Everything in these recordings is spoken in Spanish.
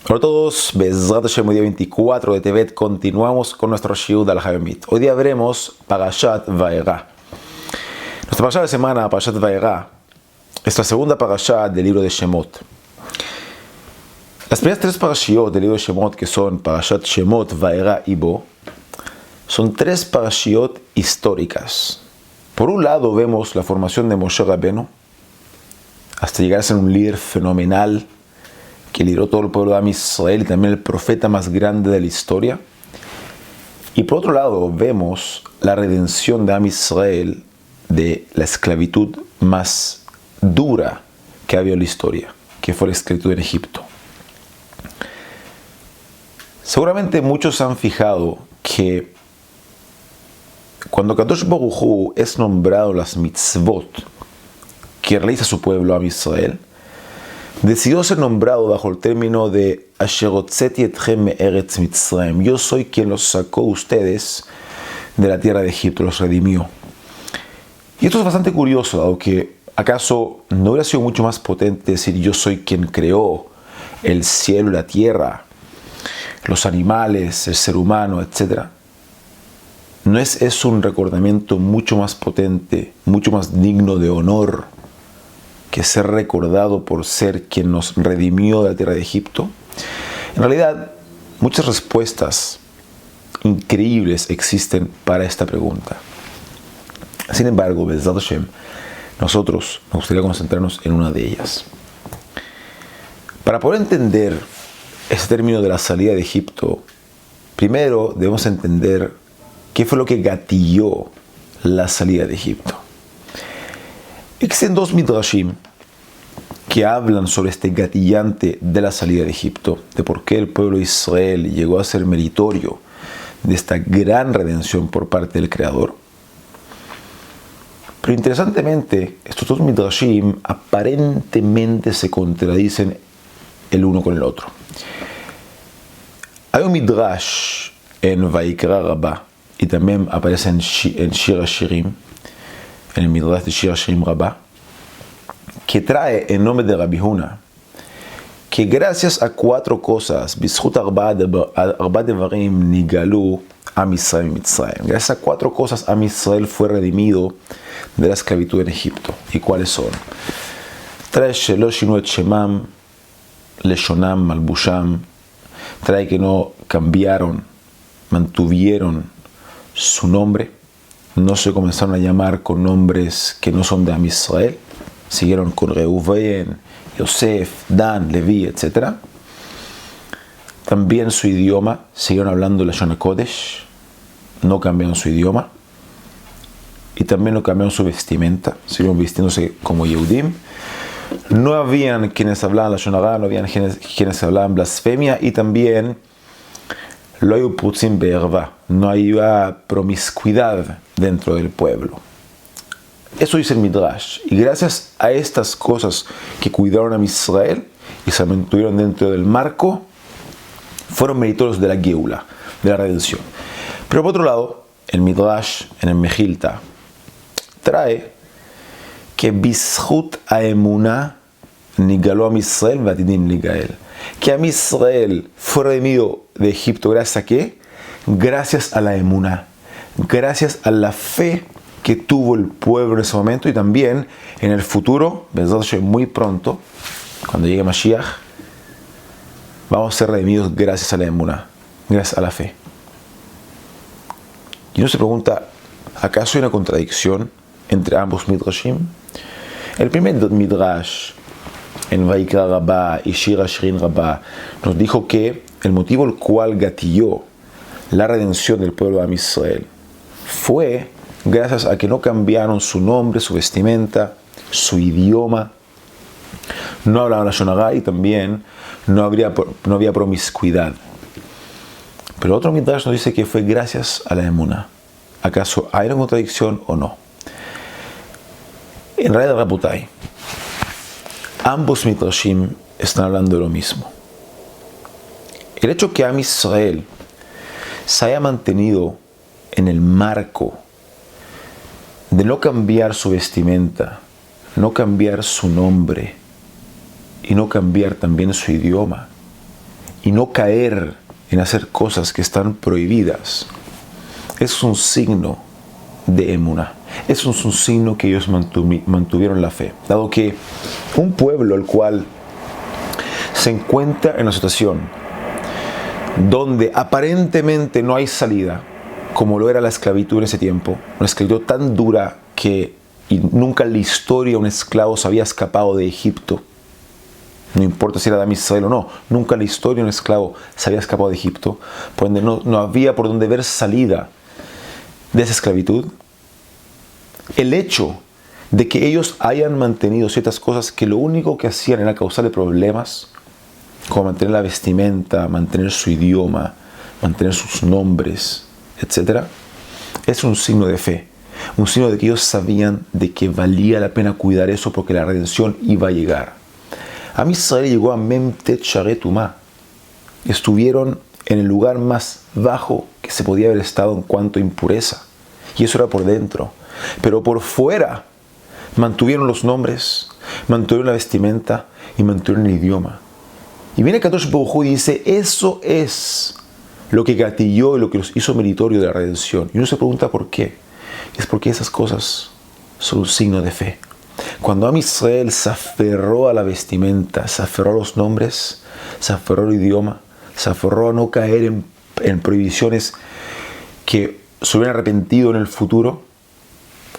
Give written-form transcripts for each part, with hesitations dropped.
Hola a todos, Bezrat Hashem, hoy día 24 de Tevet, continuamos con nuestro Shiur al Hayomit. Hoy día veremos Parashat Vaera. Nuestra parashat de semana, Parashat Vaera, es la segunda parashat del libro de Shemot. Las primeras tres parashiot del libro de Shemot, que son Parashat Shemot, Vaera y Bo, son tres parashiot históricas. Por un lado vemos la formación de Moshe Rabbeinu, hasta llegar a ser un líder fenomenal, que lideró todo el pueblo de Am Israel y también el profeta más grande de la historia. Y por otro lado vemos la redención de Am Israel de la esclavitud más dura que ha habido en la historia, que fue la esclavitud en Egipto. Seguramente muchos han fijado que cuando Kadosh Baruj Hu es nombrado las mitzvot que realiza su pueblo Am Israel, decidió ser nombrado bajo el término de Asher hotzeti etchem me'eretz Mitzrayim. Yo soy quien los sacó ustedes de la tierra de Egipto, los redimió. Y esto es bastante curioso, aunque acaso no hubiera sido mucho más potente decir yo soy quien creó el cielo y la tierra, los animales, el ser humano, etc. ¿No es un recordamiento mucho más potente, mucho más digno de honor que ser recordado por ser quien nos redimió de la tierra de Egipto? En realidad, muchas respuestas increíbles existen para esta pregunta. Sin embargo, Bezrat Hashem, nosotros nos gustaría concentrarnos en una de ellas. Para poder entender ese término de la salida de Egipto, primero debemos entender qué fue lo que gatilló la salida de Egipto. Existen dos midrashim que hablan sobre este gatillante de la salida de Egipto, de por qué el pueblo de Israel llegó a ser meritorio de esta gran redención por parte del Creador. Pero interesantemente, estos dos midrashim aparentemente se contradicen el uno con el otro. Hay un midrash en Vaikra Rabbah y también aparece en Shir HaShirim, en el midrash de Shir HaShirim Rabbah, que trae en nombre de Rabbi Huna que gracias a cuatro cosas, Bizchut arba devarim nigalu Am Israel Mitzrayim, gracias a cuatro cosas Am Israel fue redimido de la esclavitud en Egipto. ¿Y cuáles son? Trae shelo shinu et shemam leshonam malbusham, trae que no cambiaron, mantuvieron su nombre, no se comenzaron a llamar con nombres que no son de Am Israel, siguieron con Reuven, Yosef, Dan, Levi, etc. También su idioma, siguieron hablando Lashon HaKodesh, no cambiaron su idioma. Y también no cambiaron su vestimenta, siguieron vistiéndose como Yehudim. No habían quienes hablaban Lashon Hara, no habían quienes hablaban blasfemia, y también lo hay putzim be'erva, no había promiscuidad dentro del pueblo. Eso dice el Midrash. Y gracias a estas cosas que cuidaron a Israel y se mantuvieron dentro del marco, fueron meritorios de la Geula, de la redención. Pero por otro lado, el Midrash, en el Mejilta, trae que Bizchut haemunah nigaló a Israel vatidim ligael. Que Am Israel fue redimido de Egipto, ¿gracias a qué? Gracias a la emunah, gracias a la fe que tuvo el pueblo en ese momento, y también en el futuro, muy pronto, cuando llegue Mashiach, vamos a ser redimidos gracias a la emunah, gracias a la fe. Y uno se pregunta, ¿acaso hay una contradicción entre ambos midrashim? El primer midrash, en Vaikra Rabbah y Shir HaShirim Rabbah, nos dijo que el motivo el cual gatilló la redención del pueblo de Am Israel fue gracias a que no cambiaron su nombre, su vestimenta, su idioma, no hablaban Lashon Hara y también no había promiscuidad. Pero otro midrash nos dice que fue gracias a la emunah. ¿Acaso hay una contradicción o no? En realidad, Rabotai, ambos midrashim están hablando de lo mismo. El hecho que Am Israel se haya mantenido en el marco de no cambiar su vestimenta, no cambiar su nombre y no cambiar también su idioma, y no caer en hacer cosas que están prohibidas, es un signo de emuná. Es un signo que ellos mantuvieron la fe. Dado que un pueblo el cual se encuentra en una situación donde aparentemente no hay salida, como lo era la esclavitud en ese tiempo, una esclavitud tan dura que nunca en la historia un esclavo se había escapado de Egipto. No importa si era de Israel o no, nunca en la historia un esclavo se había escapado de Egipto, por donde no había por donde ver salida de esa esclavitud. El hecho de que ellos hayan mantenido ciertas cosas que lo único que hacían era causarle problemas, como mantener la vestimenta, mantener su idioma, mantener sus nombres, etc., es un signo de fe. Un signo de que ellos sabían de que valía la pena cuidar eso porque la redención iba a llegar. Am Israel llegó a Memtet Sharet Umá. Estuvieron en el lugar más bajo que se podía haber estado en cuanto a impureza. Y eso era por dentro. Pero por fuera mantuvieron los nombres, mantuvieron la vestimenta y mantuvieron el idioma. Y viene Kadosh Baruj Hu y dice, eso es lo que gatilló y lo que los hizo meritorio de la redención. Y uno se pregunta por qué. Es porque esas cosas son un signo de fe. Cuando Am Israel se aferró a la vestimenta, se aferró a los nombres, se aferró al idioma, se aferró a no caer en prohibiciones que se hubieran arrepentido en el futuro,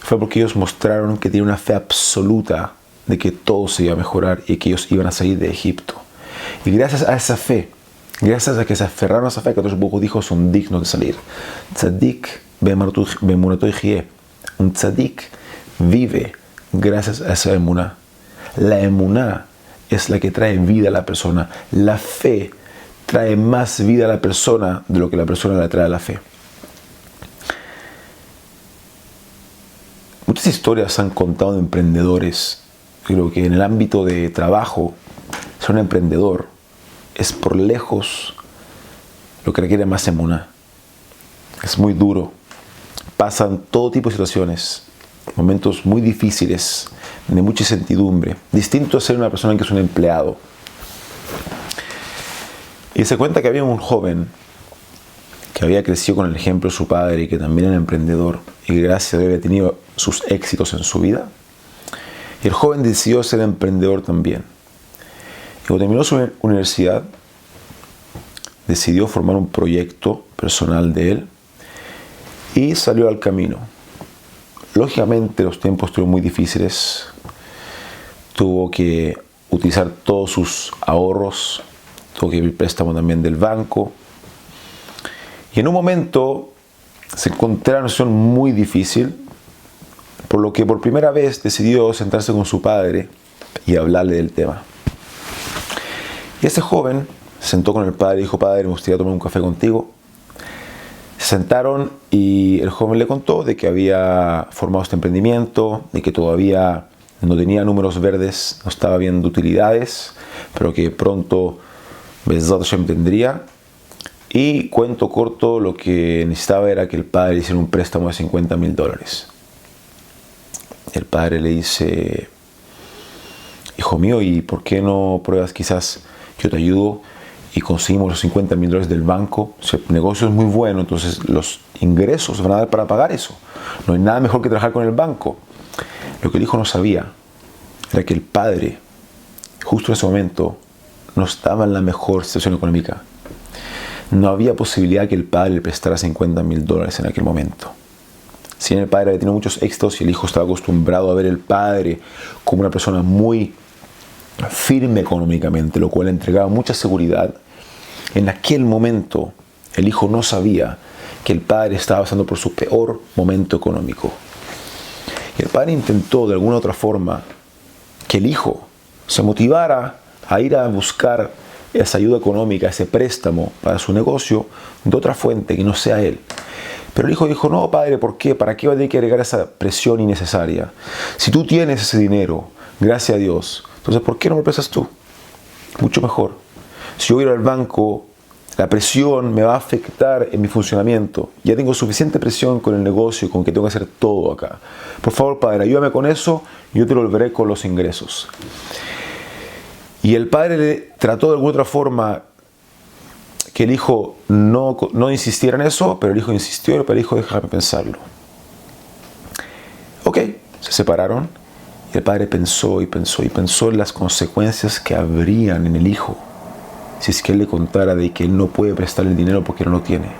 fue porque ellos mostraron que tenían una fe absoluta de que todo se iba a mejorar y que ellos iban a salir de Egipto. Y gracias a esa fe, gracias a que se aferraron a esa fe, que Kadosh Baruj Hu dijo, son dignos de salir. Tzadik be'emunato yehye. Un tzadik vive gracias a esa emuná. La emuná es la que trae vida a la persona. La fe trae más vida a la persona de lo que la persona le trae a la fe. Muchas historias han contado de emprendedores. Creo que en el ámbito de trabajo, ser un emprendedor es por lejos lo que requiere más emuná. Es muy duro. Pasan todo tipo de situaciones, momentos muy difíciles, de mucha incertidumbre. Distinto a ser una persona que es un empleado. Y se cuenta que había un joven que había crecido con el ejemplo de su padre y que también era emprendedor y gracias a Dios había tenido sus éxitos en su vida. Y el joven decidió ser emprendedor también. Y cuando terminó su universidad, decidió formar un proyecto personal de él y salió al camino. Lógicamente los tiempos estuvieron muy difíciles. Tuvo que utilizar todos sus ahorros, tuvo que pedir préstamo también del banco. Y en un momento se encontró en una situación muy difícil, por lo que por primera vez decidió sentarse con su padre y hablarle del tema. Y ese joven se sentó con el padre y dijo, padre, me gustaría tomar un café contigo. Se sentaron y el joven le contó de que había formado este emprendimiento, de que todavía no tenía números verdes, no estaba viendo utilidades, pero que pronto Be'ezrat Hashem tendría. Y cuento corto, lo que necesitaba era que el padre le hiciera un préstamo de $50,000. El padre le dice, hijo mío, ¿y por qué no pruebas? Quizás yo te ayudo y conseguimos los $50,000 del banco. O sea, el negocio es muy bueno, entonces los ingresos van a dar para pagar eso. No hay nada mejor que trabajar con el banco. Lo que el hijo no sabía era que el padre, justo en ese momento, no estaba en la mejor situación económica. No había posibilidad que el padre le prestara $50,000 en aquel momento. Si bien el padre había tenido muchos éxitos y el hijo estaba acostumbrado a ver al padre como una persona muy firme económicamente, lo cual le entregaba mucha seguridad, en aquel momento el hijo no sabía que el padre estaba pasando por su peor momento económico. Y el padre intentó de alguna u otra forma que el hijo se motivara a ir a buscar esa ayuda económica, ese préstamo para su negocio de otra fuente que no sea él. Pero el hijo dijo, no, padre, ¿por qué? ¿Para qué va a tener que agregar esa presión innecesaria? Si tú tienes ese dinero, gracias a Dios, entonces ¿por qué no me lo prestas tú? Mucho mejor. Si yo voy al banco, la presión me va a afectar en mi funcionamiento. Ya tengo suficiente presión con el negocio, con que tengo que hacer todo acá. Por favor, padre, ayúdame con eso y yo te lo volveré con los ingresos. Y el padre le trató de alguna otra forma que el hijo no insistiera en eso, pero el hijo insistió y el hijo déjame pensarlo. Ok, se separaron y el padre pensó y pensó y pensó en las consecuencias que habrían en el hijo si es que él le contara de que él no puede prestarle el dinero porque no lo tiene.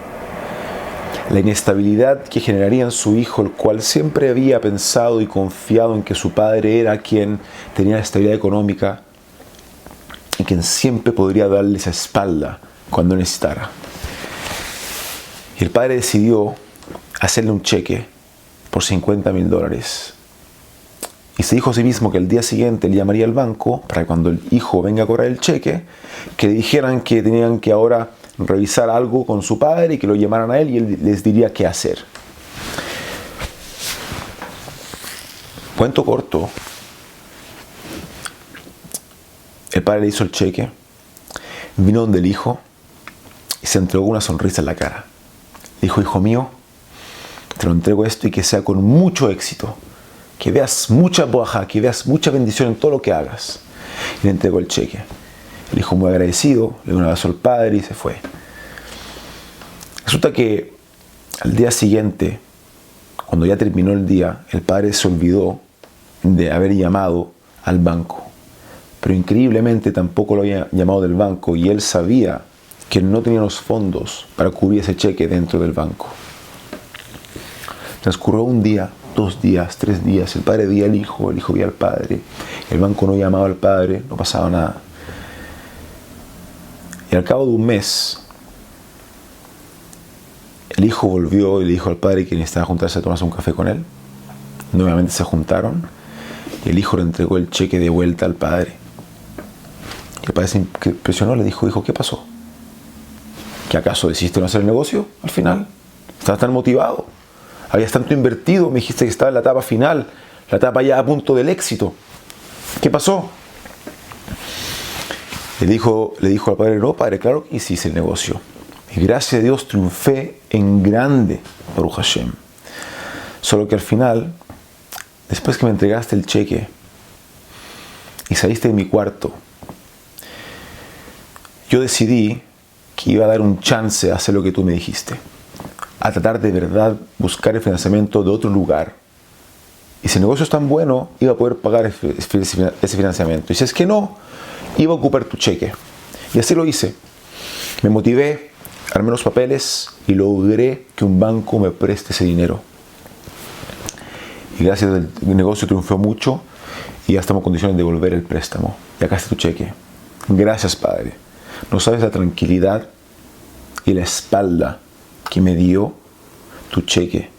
La inestabilidad que generaría en su hijo, el cual siempre había pensado y confiado en que su padre era quien tenía la estabilidad económica y quien siempre podría darle esa espalda cuando necesitara. Y el padre decidió hacerle un cheque por $50,000. Y se dijo a sí mismo que el día siguiente le llamaría al banco para que cuando el hijo venga a cobrar el cheque, que le dijeran que tenían que ahora revisar algo con su padre y que lo llamaran a él y él les diría qué hacer. Cuento corto. El padre le hizo el cheque, vino donde el hijo y se entregó una sonrisa en la cara. Le dijo, hijo mío, te lo entrego esto y que sea con mucho éxito. Que veas mucha boaja, que veas mucha bendición en todo lo que hagas. Y le entregó el cheque. El hijo muy agradecido, le dio un abrazo al padre y se fue. Resulta que al día siguiente, cuando ya terminó el día, el padre se olvidó de haber llamado al banco. Pero increíblemente tampoco lo había llamado del banco y él sabía que no tenía los fondos para cubrir ese cheque dentro del banco. Transcurrió un día, 2 días, 3 días, el padre veía al hijo, el hijo veía al padre, el banco no llamaba al padre, no pasaba nada. Y al cabo de un mes, el hijo volvió y le dijo al padre que necesitaba juntarse a tomarse un café con él. Nuevamente se juntaron y el hijo le entregó el cheque de vuelta al padre. Y el padre se impresionó, le dijo, hijo, ¿qué pasó? ¿Que acaso decidiste no hacer el negocio al final? ¿Estabas tan motivado? Habías tanto invertido, me dijiste que estaba en la etapa final, la etapa ya a punto del éxito. ¿Qué pasó? Le dijo al padre, no, padre, claro que hice el negocio. Y gracias a Dios triunfé en grande, Baruch Hashem. Solo que al final, después que me entregaste el cheque y saliste de mi cuarto, yo decidí que iba a dar un chance a hacer lo que tú me dijiste. A tratar de verdad buscar el financiamiento de otro lugar. Y si el negocio es tan bueno, iba a poder pagar ese financiamiento. Y si es que no, iba a ocupar tu cheque. Y así lo hice. Me motivé, armé los papeles y logré que un banco me preste ese dinero. Y gracias al negocio triunfó mucho y ya estamos en condiciones de devolver el préstamo. Y acá está tu cheque. Gracias, Padre. No sabes la tranquilidad y la espalda que me dio tu cheque.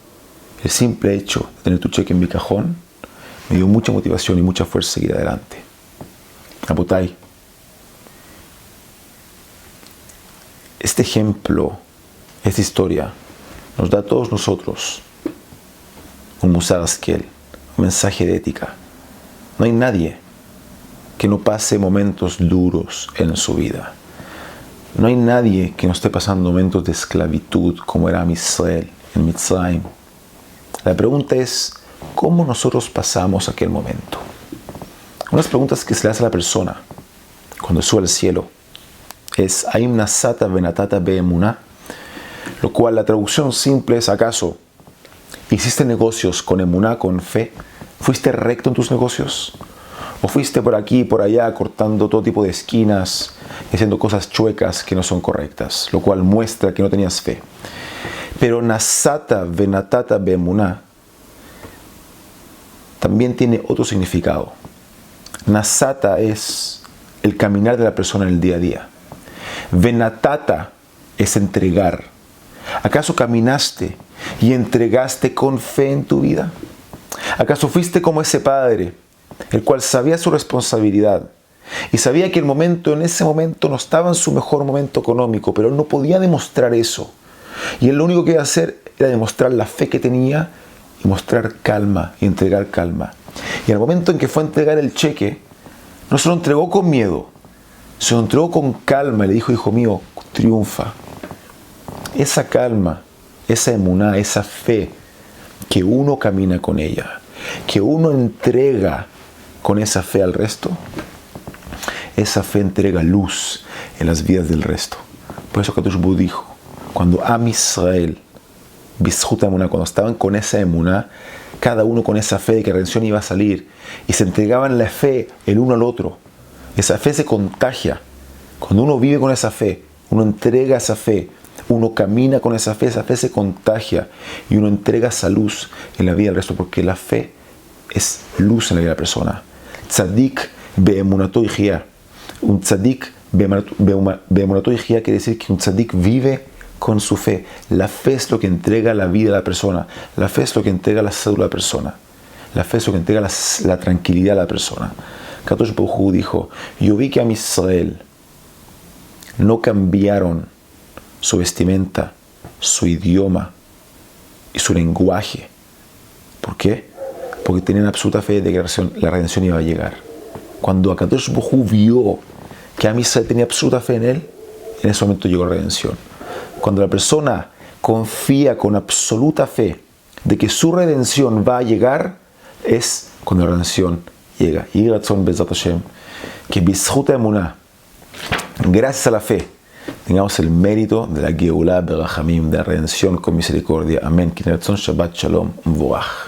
El simple hecho de tener tu cheque en mi cajón me dio mucha motivación y mucha fuerza a seguir adelante. Rabotai, este ejemplo, esta historia, nos da a todos nosotros un musar askel, un mensaje de ética. No hay nadie que no pase momentos duros en su vida. No hay nadie que no esté pasando momentos de esclavitud como era Israel en Mitzrayim. La pregunta es, ¿cómo nosotros pasamos aquel momento? Unas preguntas que se le hace a la persona cuando sube al cielo es Aim nasata venatata be'emuná, lo cual la traducción simple es ¿acaso hiciste negocios con emuná, con fe? ¿Fuiste recto en tus negocios? ¿O fuiste por aquí y por allá cortando todo tipo de esquinas y haciendo cosas chuecas que no son correctas? Lo cual muestra que no tenías fe. Pero nasata venatata be'emuná también tiene otro significado. Nasata es el caminar de la persona en el día a día. Venatata es entregar. ¿Acaso caminaste y entregaste con fe en tu vida? ¿Acaso fuiste como ese padre, el cual sabía su responsabilidad y sabía que en ese momento no estaba en su mejor momento económico, pero él no podía demostrar eso? Y él lo único que iba a hacer era demostrar la fe que tenía y mostrar calma y entregar calma. Y en el momento en que fue a entregar el cheque, no se lo entregó con miedo, se lo entregó con calma y le dijo, hijo mío, triunfa. Esa calma, esa emuná, esa fe que uno camina con ella, que uno entrega con esa fe al resto, esa fe entrega luz en las vidas del resto. Por eso Kadosh Baruj Hu dijo, cuando Am Israel, Bizhut Emuná, cuando estaban con esa emuná, cada uno con esa fe de que la redención iba a salir, y se entregaban la fe el uno al otro, esa fe se contagia. Cuando uno vive con esa fe, uno entrega esa fe, uno camina con esa fe se contagia, y uno entrega esa luz en la vida del resto, porque la fe es luz en la vida de la persona. Tzadik be'emunato yihya. Un tzadik be'emunato yihya quiere decir que un tzadik vive con su fe. La fe es lo que entrega la vida a la persona. La fe es lo que entrega la salud a la persona. La fe es lo que entrega la tranquilidad a la persona. Kadosh Baruj Hu dijo, yo vi que a Israel no cambiaron su vestimenta, su idioma y su lenguaje. ¿Por qué? Porque tenían absoluta fe de que la redención iba a llegar. Cuando Kadosh Baruj Hu vio que a Israel tenía absoluta fe en él, en ese momento llegó la redención. Cuando la persona confía con absoluta fe de que su redención va a llegar, es cuando la redención llega. Y Ratzon Bezat Hashem, que Bizhut Emuná, gracias a la fe, tengamos el mérito de la Geulah Berachamim, de la redención con misericordia. Amén. Que Ratzon Shabbat Shalom Mvorach.